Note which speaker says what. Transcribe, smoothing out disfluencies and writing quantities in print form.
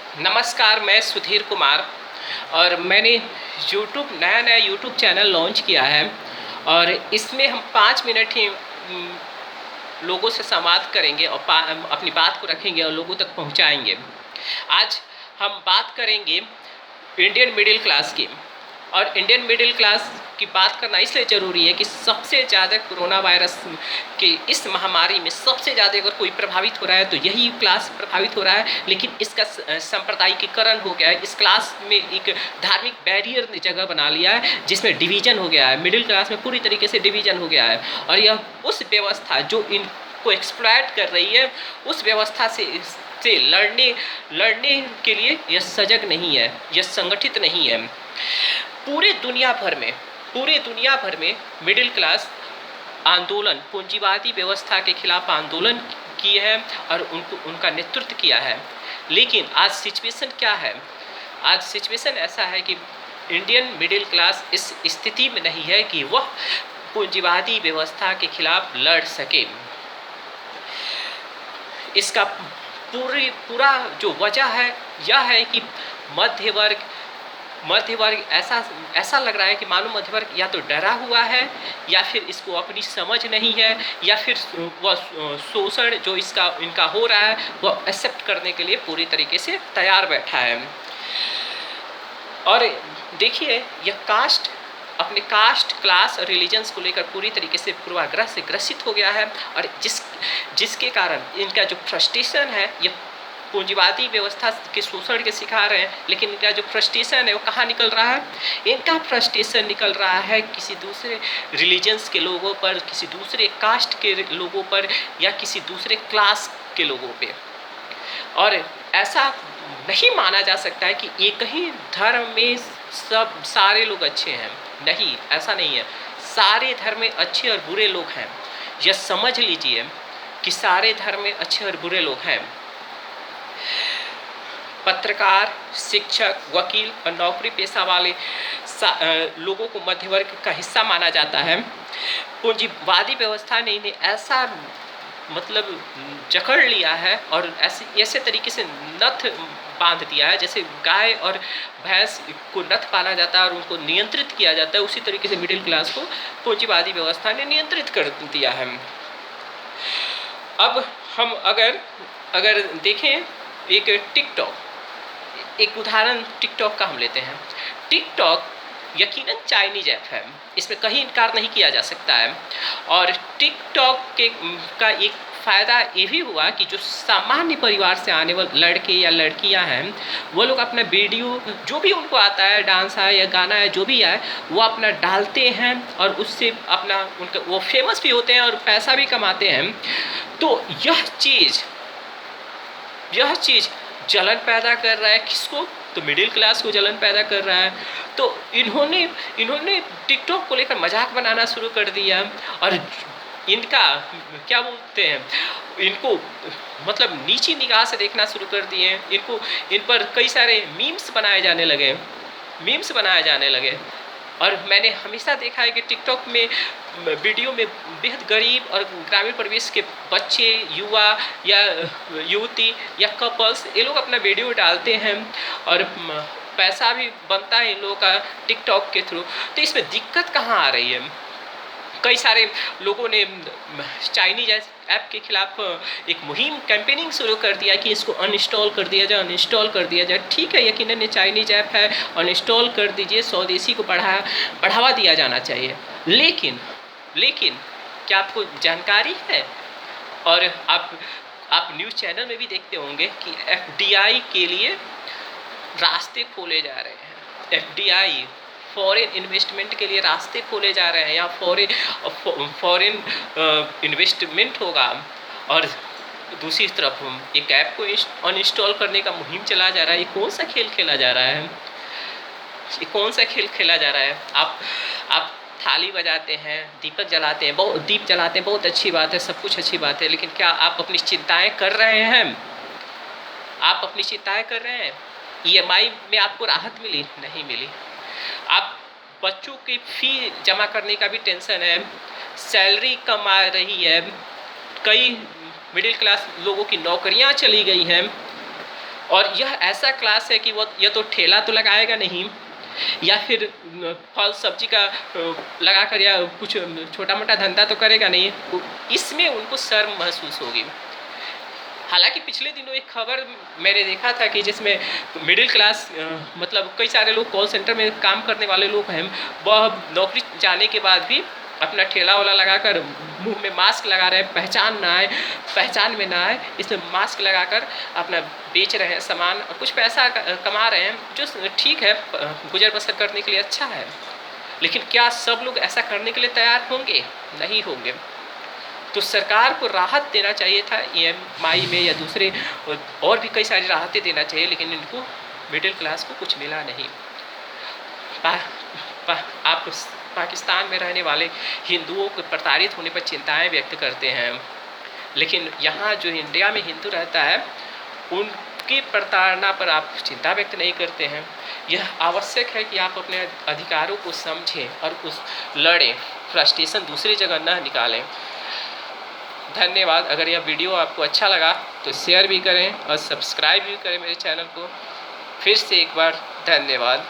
Speaker 1: नमस्कार, मैं सुधीर कुमार और मैंने नया यूट्यूब चैनल लॉन्च किया है और इसमें हम 5 मिनट ही लोगों से संवाद करेंगे और अपनी बात को रखेंगे और लोगों तक पहुंचाएंगे। आज हम बात करेंगे इंडियन मिडिल क्लास की। और इंडियन मिडिल क्लास की बात करना इसलिए ज़रूरी है कि सबसे ज़्यादा कोरोना वायरस की इस महामारी में सबसे ज़्यादा अगर कोई प्रभावित हो रहा है तो यही क्लास प्रभावित हो रहा है। लेकिन इसका सांप्रदायिकीकरण हो गया है। इस क्लास में एक धार्मिक बैरियर ने जगह बना लिया है जिसमें डिवीज़न हो गया है। मिडिल क्लास में पूरी तरीके से डिवीज़न हो गया है और यह उस व्यवस्था जो इनको एक्सप्लॉयट कर रही है उस व्यवस्था से लड़ने के लिए यह सजग नहीं है, यह संगठित नहीं है। पूरे दुनिया भर में मिडिल क्लास आंदोलन, पूंजीवादी व्यवस्था के खिलाफ आंदोलन किए हैं और उनका नेतृत्व किया है। लेकिन आज सिचुएशन क्या है? आज सिचुएशन ऐसा है कि इंडियन मिडिल क्लास इस स्थिति में नहीं है कि वह पूंजीवादी व्यवस्था के खिलाफ लड़ सके। इसका पूरा जो वजह है यह है कि मध्य वर्ग ऐसा लग रहा है कि मानो मध्य वर्ग या तो डरा हुआ है या फिर इसको अपनी समझ नहीं है या फिर वह शोषण जो इनका हो रहा है वह एक्सेप्ट करने के लिए पूरी तरीके से तैयार बैठा है। और देखिए, यह अपने कास्ट, क्लास और रिलीजन्स को लेकर पूरी तरीके से पूर्वाग्रह से ग्रसित हो गया है और जिसके कारण इनका जो फ्रस्ट्रेशन है, यह पूंजीवादी व्यवस्था के शोषण के शिकार हैं। लेकिन इनका जो फ्रस्ट्रेशन है वो कहाँ निकल रहा है? इनका फ्रस्ट्रेशन निकल रहा है किसी दूसरे रिलीजन्स के लोगों पर, किसी दूसरे कास्ट के लोगों पर या किसी दूसरे क्लास के लोगों पे। और ऐसा नहीं माना जा सकता है कि एक ही धर्म में सारे लोग अच्छे हैं। नहीं, ऐसा नहीं है। सारे धर्म में अच्छे और बुरे लोग हैं। यह समझ लीजिए कि सारे धर्म में अच्छे और बुरे लोग हैं। पत्रकार, शिक्षक, वकील और नौकरी पेशा वाले लोगों को मध्य वर्ग का हिस्सा माना जाता है। पूंजीवादी व्यवस्था ने इन्हें ऐसा जकड़ लिया है और ऐसे तरीके से नथ बांध दिया है जैसे गाय और भैंस को नथ बांधा जाता है और उनको नियंत्रित किया जाता है। उसी तरीके से मिडिल क्लास को पूंजीवादी व्यवस्था ने नियंत्रित कर दिया है। अब हम अगर देखें एक उदाहरण टिकटॉक का हम लेते हैं। टिकटॉक यकीनन चाइनीज ऐप है, इसमें कहीं इनकार नहीं किया जा सकता है। और टिकटॉक का एक फ़ायदा ये भी हुआ कि जो सामान्य परिवार से आने वाले लड़के या लड़कियां हैं वो लोग अपना वीडियो जो भी उनको आता है, डांस है या गाना है, जो भी है वो अपना डालते हैं और उससे वो फेमस भी होते हैं और पैसा भी कमाते हैं। तो यह चीज़ जलन पैदा कर रहा है। किसको? तो मिडिल क्लास को जलन पैदा कर रहा है। तो इन्होंने टिकटॉक को लेकर मजाक बनाना शुरू कर दिया और इनका क्या बोलते हैं, इनको नीची निगाह से देखना शुरू कर दिए। इन पर कई सारे मीम्स बनाए जाने लगे। और मैंने हमेशा देखा है कि टिकटॉक में वीडियो में बेहद गरीब और ग्रामीण परिवेश के बच्चे, युवा या युवती या कपल्स, ये लोग अपना वीडियो डालते हैं और पैसा भी बनता है इन लोगों का टिकटॉक के थ्रू। तो इसमें दिक्कत कहाँ आ रही है? कई सारे लोगों ने चाइनीज ऐप के खिलाफ एक मुहिम, कैंपेनिंग शुरू कर दिया कि इसको अनइंस्टॉल कर दिया जाए। ठीक है, यकीनन ये चाइनीज ऐप है, अनइंस्टॉल कर दीजिए, स्वदेशी को बढ़ावा दिया जाना चाहिए। लेकिन क्या आपको जानकारी है, और आप न्यूज़ चैनल में भी देखते होंगे कि FDI के लिए रास्ते खोले जा रहे हैं। FDI, फॉरेन इन्वेस्टमेंट के लिए रास्ते खोले जा रहे हैं। यहाँ फॉरेन इन्वेस्टमेंट होगा और दूसरी तरफ एक ऐप को अनइंस्टॉल करने का मुहिम चला जा रहा है। ये कौन सा खेल खेला जा रहा है? आप थाली बजाते हैं, दीप जलाते हैं, बहुत अच्छी बात है, सब कुछ अच्छी बात है। लेकिन क्या आप अपनी चिंताएं कर रहे हैं? EMI में आपको राहत मिली? नहीं मिली। आप बच्चों की फ़ी जमा करने का भी टेंशन है, सैलरी कम आ रही है, कई मिडिल क्लास लोगों की नौकरियां चली गई हैं। और यह ऐसा क्लास है कि वो या तो ठेला तो लगाएगा नहीं, या फिर फल सब्जी का लगा कर या कुछ छोटा मोटा धंधा तो करेगा नहीं, इसमें उनको शर्म महसूस होगी। हालांकि पिछले दिनों एक खबर मैंने देखा था कि जिसमें मिडिल क्लास मतलब कई सारे लोग कॉल सेंटर में काम करने वाले लोग हैं, वह नौकरी जाने के बाद भी अपना ठेला वाला लगाकर मुंह में मास्क लगा रहे हैं, पहचान में ना आए, इसमें मास्क लगाकर अपना बेच रहे हैं सामान, कुछ पैसा कमा रहे हैं, जो ठीक है, गुजर बसर करने के लिए अच्छा है। लेकिन क्या सब लोग ऐसा करने के लिए तैयार होंगे? नहीं होंगे। तो सरकार को राहत देना चाहिए था EMI में या दूसरे और भी कई सारी राहतें देना चाहिए, लेकिन इनको मिडिल क्लास को कुछ मिला नहीं। आप पाकिस्तान में रहने वाले हिंदुओं को प्रताड़ित होने पर चिंताएं व्यक्त करते हैं, लेकिन यहाँ जो इंडिया में हिंदू रहता है उनकी प्रताड़ना पर आप चिंता व्यक्त नहीं करते हैं। यह आवश्यक है कि आप अपने अधिकारों को समझें और उस लड़ें, फ्रस्ट्रेशन दूसरी जगह न निकालें। धन्यवाद। अगर यह वीडियो आपको अच्छा लगा तो शेयर भी करें और सब्सक्राइब भी करें मेरे चैनल को। फिर से एक बार धन्यवाद।